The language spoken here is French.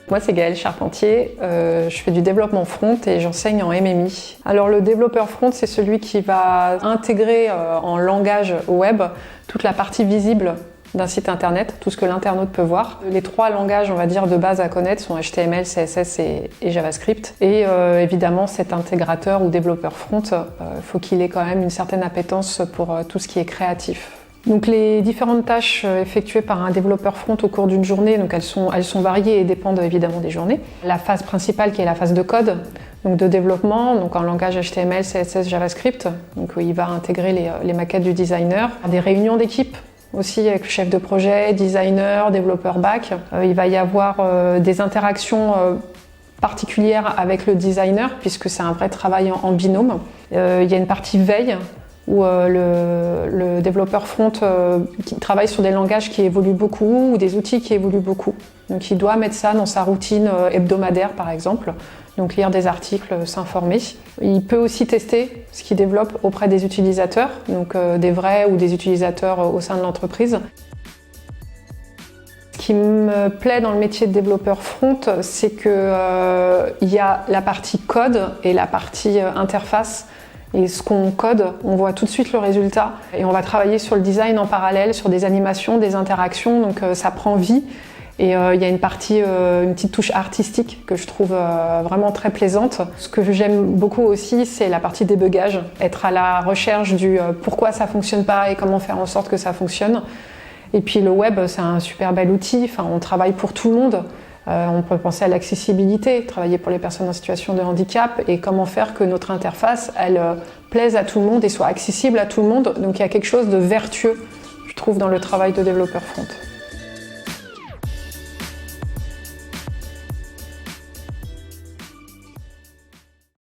Moi, c'est Gaëlle Charpentier, je fais du développement front et j'enseigne en MMI. Alors le développeur front, c'est celui qui va intégrer en langage web toute la partie visible d'un site internet, tout ce que l'internaute peut voir. Les 3 langages, on va dire, de base à connaître sont HTML, CSS et JavaScript. Et évidemment, cet intégrateur ou développeur front, faut qu'il ait quand même une certaine appétence pour tout ce qui est créatif. Donc les différentes tâches effectuées par un développeur front au cours d'une journée, donc elles sont variées et dépendent évidemment des journées. La phase principale qui est la phase de code, donc de développement, donc en langage HTML, CSS, JavaScript, donc où il va intégrer les maquettes du designer. Des réunions d'équipe aussi avec le chef de projet, designer, développeur back. Il va y avoir des interactions particulières avec le designer puisque c'est un vrai travail en binôme. Il y a une partie veille où le développeur front qui travaille sur des langages qui évoluent beaucoup ou des outils qui évoluent beaucoup. Donc il doit mettre ça dans sa routine hebdomadaire par exemple, donc lire des articles, s'informer. Il peut aussi tester ce qu'il développe auprès des utilisateurs, donc des vrais ou des utilisateurs au sein de l'entreprise. Ce qui me plaît dans le métier de développeur front, c'est qu'il y a la partie code et la partie interface. Et ce qu'on code, on voit tout de suite le résultat. Et on va travailler sur le design en parallèle, sur des animations, des interactions, donc ça prend vie. Et il y a une partie, une petite touche artistique que je trouve vraiment très plaisante. Ce que j'aime beaucoup aussi, c'est la partie débugage, être à la recherche du pourquoi ça fonctionne pas et comment faire en sorte que ça fonctionne. Et puis le web, c'est un super bel outil, enfin, on travaille pour tout le monde. On peut penser à l'accessibilité, travailler pour les personnes en situation de handicap et comment faire que notre interface, elle plaise à tout le monde et soit accessible à tout le monde. Donc il y a quelque chose de vertueux, je trouve, dans le travail de développeur front.